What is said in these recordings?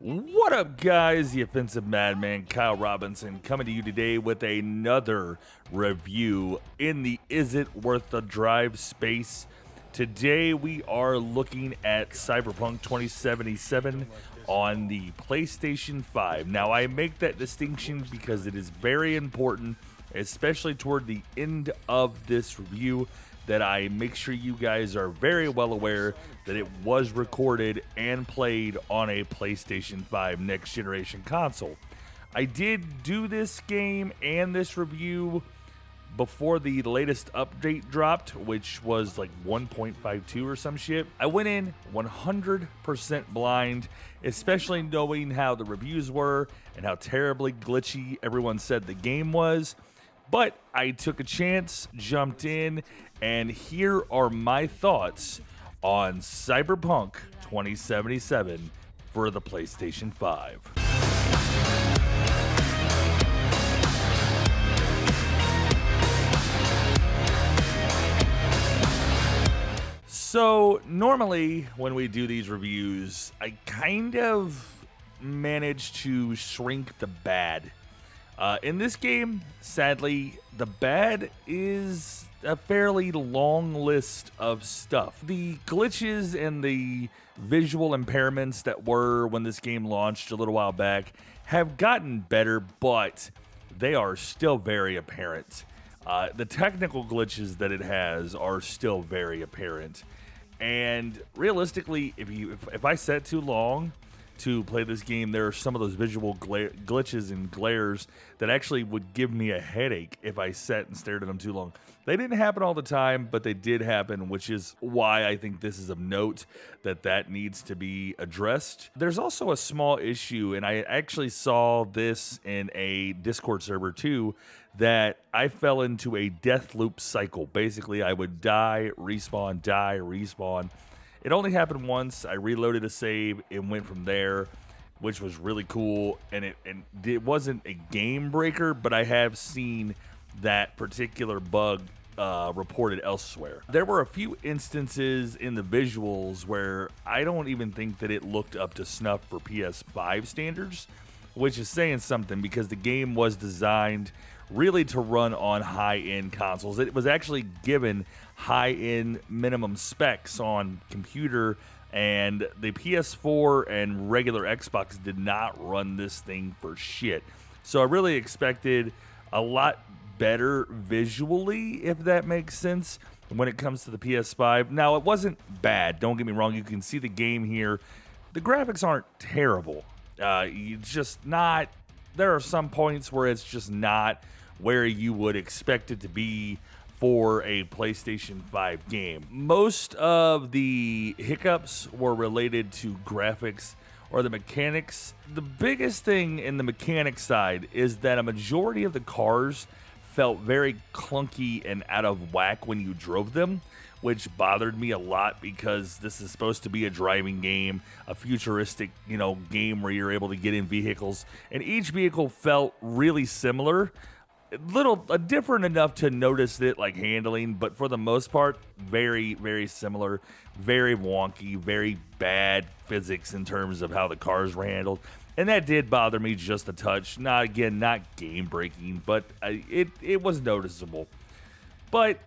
What up, guys? The offensive madman Kyle Robinson coming to you today with another review in the Is It Worth the Drive space. Today we are looking at Cyberpunk 2077 on the PlayStation 5. Now, I make that distinction because it is very important, especially toward the end of this review, that I make sure you guys are very well aware that it was recorded and played on a PlayStation 5 next generation console. I did do this game and this review before the latest update dropped, which was like 1.52 or some shit. I went in 100% blind, especially knowing how the reviews were and how terribly glitchy everyone said the game was. But I took a chance, jumped in, and here are my thoughts on Cyberpunk 2077 for the PlayStation 5. So normally when we do these reviews, I kind of manage to shrink the bad. In this game, sadly, the bad is a fairly long list of stuff. The glitches and the visual impairments that were when this game launched a little while back have gotten better, but they are still very apparent. The technical glitches that it has are still very apparent. And realistically, if I sat too long to play this game, there are some of those visual glitches and glares that actually would give me a headache if I sat and stared at them too long. They didn't happen all the time, but they did happen, which is why I think this is of note that needs to be addressed. There's also a small issue, and I actually saw this in a Discord server too, that I fell into a death loop cycle. Basically, I would die, respawn, die, respawn. It only happened once. I reloaded a save and went from there, which was really cool. And it wasn't a game breaker, but I have seen that particular bug reported elsewhere. There were a few instances in the visuals where I don't even think that it looked up to snuff for PS5 standards, which is saying something because the game was designed really to run on high-end consoles. It was actually given high-end minimum specs on computer, and the PS4 and regular Xbox did not run this thing for shit. So I really expected a lot better visually, if that makes sense, when it comes to the PS5. Now, it wasn't bad. Don't get me wrong. You can see the game here. The graphics aren't terrible. It's just not. There are some points where it's just not where you would expect it to be for a PlayStation 5 game. Most of the hiccups were related to graphics or the mechanics. The biggest thing in the mechanics side is that a majority of the cars felt very clunky and out of whack when you drove them, which bothered me a lot because this is supposed to be a driving game, a futuristic, game where you're able to get in vehicles, and each vehicle felt really similar. Different enough to notice it like handling, but for the most part, very, very similar, very wonky, very bad physics in terms of how the cars were handled. And that did bother me just a touch. Not game breaking, but it was noticeable. But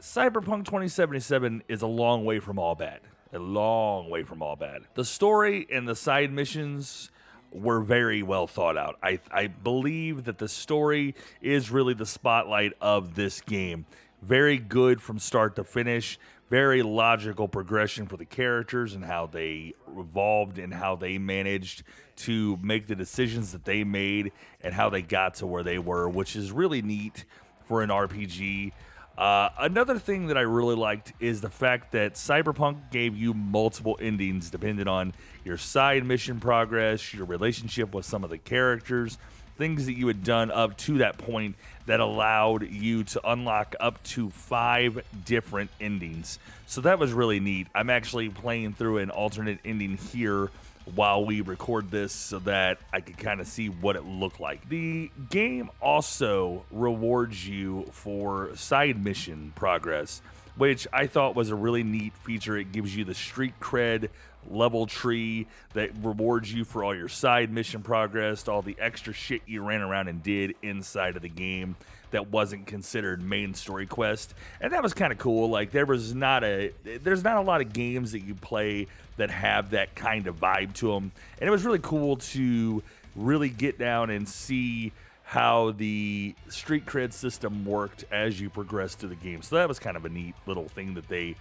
Cyberpunk 2077 is a long way from all bad. A long way from all bad. The story and the side missions were very well thought out. I believe that the story is really the spotlight of this game. Very good from start to finish. Very logical progression for the characters and how they evolved and how they managed to make the decisions that they made and how they got to where they were, which is really neat for an RPG. Another thing that I really liked is the fact that Cyberpunk gave you multiple endings depending on your side mission progress, your relationship with some of the characters, things that you had done up to that point that allowed you to unlock up to 5 different endings. So that was really neat. I'm actually playing through an alternate ending here while we record this so that I could kind of see what it looked like. The game also rewards you for side mission progress, which I thought was a really neat feature. It gives you the street cred level tree that rewards you for all your side mission progress, all the extra shit you ran around and did inside of the game that wasn't considered main story quest. And that was kind of cool. Like there's not a lot of games that you play that have that kind of vibe to them. And it was really cool to really get down and see how the street cred system worked as you progress through the game. So that was kind of a neat little thing that they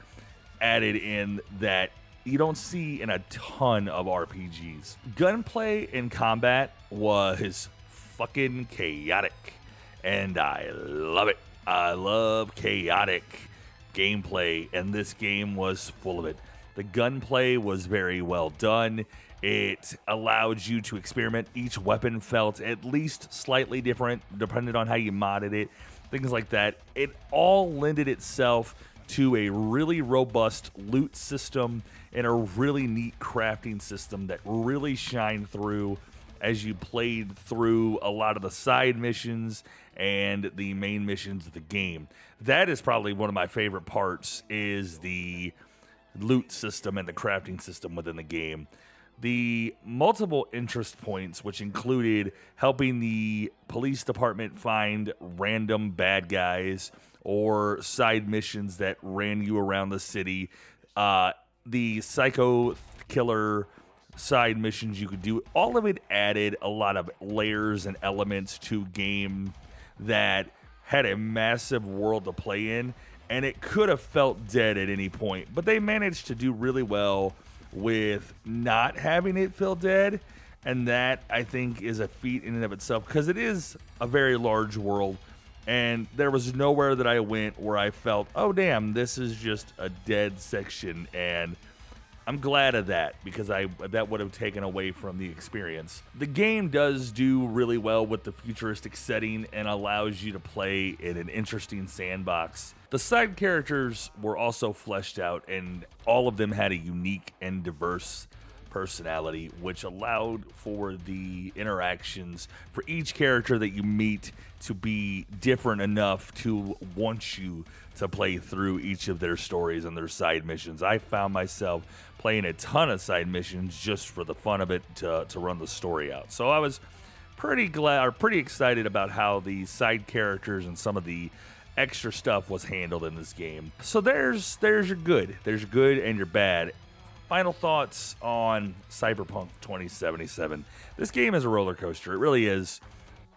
added in that you don't see in a ton of RPGs. Gunplay and combat was fucking chaotic, and I love it. I love chaotic gameplay, and this game was full of it. The gunplay was very well done. It allowed you to experiment. Each weapon felt at least slightly different, depending on how you modded it, things like that. It all lended itself to a really robust loot system and a really neat crafting system that really shined through as you played through a lot of the side missions and the main missions of the game. That is probably one of my favorite parts, is the loot system and the crafting system within the game. The multiple interest points, which included helping the police department find random bad guys or side missions that ran you around the city, the psycho killer side missions you could do, all of it added a lot of layers and elements to game that had a massive world to play in, and it could have felt dead at any point, but they managed to do really well with not having it feel dead. And that, I think, is a feat in and of itself, because it is a very large world, and there was nowhere that I went where I felt, oh damn, this is just a dead section. And I'm glad of that, because that would have taken away from the experience. The game does do really well with the futuristic setting and allows you to play in an interesting sandbox. The side characters were also fleshed out, and all of them had a unique and diverse personality, which allowed for the interactions for each character that you meet to be different enough to want you to play through each of their stories and their side missions. I found myself playing a ton of side missions just for the fun of it, to run the story out. So I was pretty excited about how the side characters and some of the extra stuff was handled in this game. So there's your good. There's your good and your bad. Final thoughts on Cyberpunk 2077. This game is a roller coaster. It really is.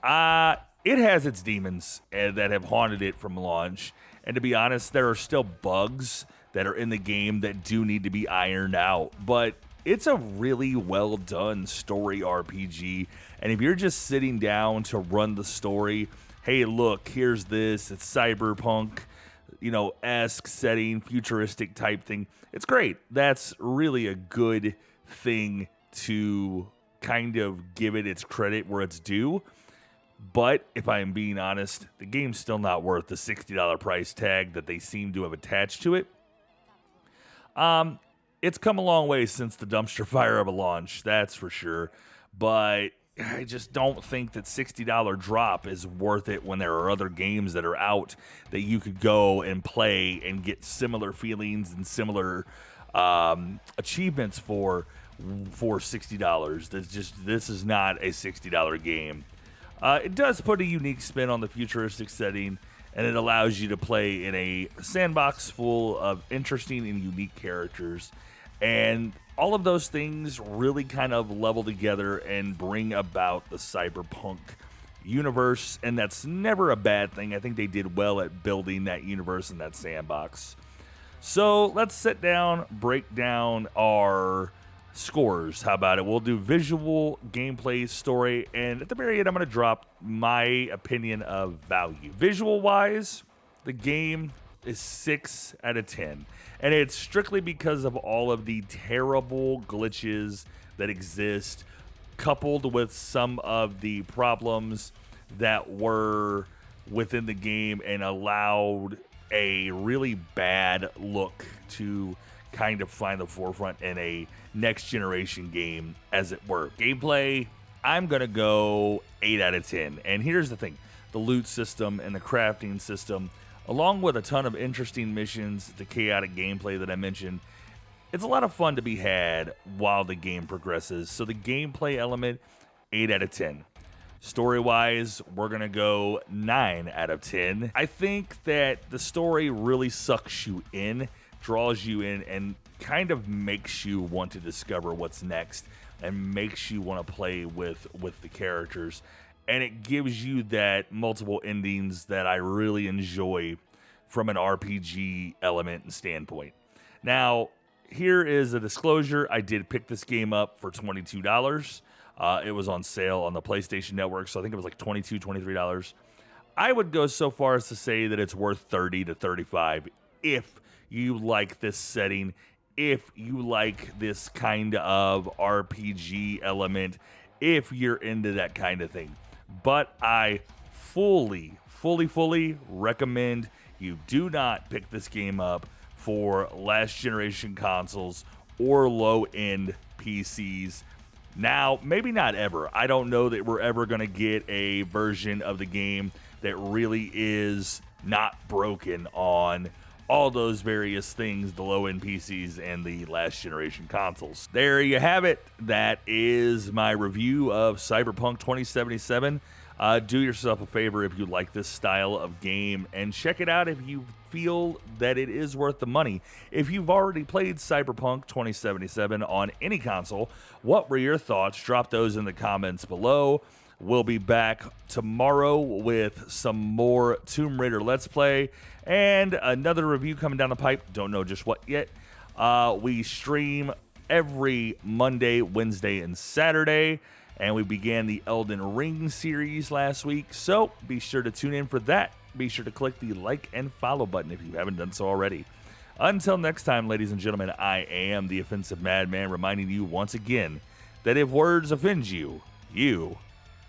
It has its demons that have haunted it from launch. And to be honest, there are still bugs that are in the game that do need to be ironed out. But it's a really well done story RPG. And if you're just sitting down to run the story, hey, look, here's this, it's Cyberpunk, esque setting, futuristic type thing. It's great. That's really a good thing to kind of give it its credit where it's due. But if I am being honest, the game's still not worth the $60 price tag that they seem to have attached to it. It's come a long way since the dumpster fire of a launch, that's for sure. But I just don't think that $60 drop is worth it when there are other games that are out that you could go and play and get similar feelings and similar achievements for $60. This is not a $60 game. It does put a unique spin on the futuristic setting, and it allows you to play in a sandbox full of interesting and unique characters. And all of those things really kind of level together and bring about the Cyberpunk universe, and that's never a bad thing. I think they did well at building that universe and that sandbox. So let's sit down, break down our scores. How about it? We'll do visual, gameplay, story, and at the very end, I'm going to drop my opinion of value. Visual-wise, the game is 6 out of 10. And it's strictly because of all of the terrible glitches that exist, coupled with some of the problems that were within the game and allowed a really bad look to kind of find the forefront in a next generation game, as it were. Gameplay, I'm going to go 8 out of 10. And here's the thing. The loot system and the crafting system, along with a ton of interesting missions, the chaotic gameplay that I mentioned, It's a lot of fun to be had while the game progresses. So the gameplay element, 8 out of 10. Story-wise, we're going to go 9 out of 10. I think that the story really sucks you in, draws you in, and kind of makes you want to discover what's next and makes you want to play with the characters. And it gives you that multiple endings that I really enjoy from an RPG element and standpoint. Now, here is a disclosure. I did pick this game up for $22. It was on sale on the PlayStation Network, so I think it was like $22, $23. I would go so far as to say that it's worth $30 to $35 if you like this setting, if you like this kind of RPG element, if you're into that kind of thing. But I fully recommend you do not pick this game up for last generation consoles or low-end PCs. Now, maybe not ever. I don't know that we're ever going to get a version of the game that really is not broken on all those various things, the low-end PCs and the last generation consoles. There you have it. That is my review of Cyberpunk 2077. Do yourself a favor if you like this style of game and check it out if you feel that it is worth the money. If you've already played Cyberpunk 2077 on any console, what were your thoughts? Drop those in the comments below. We'll be back tomorrow with some more Tomb Raider Let's Play and another review coming down the pipe. Don't know just what yet. We stream every Monday, Wednesday, and Saturday. And we began the Elden Ring series last week, so be sure to tune in for that. Be sure to click the like and follow button if you haven't done so already. Until next time, ladies and gentlemen, I am the Offensive Madman, reminding you once again that if words offend you, you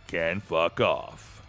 can fuck off.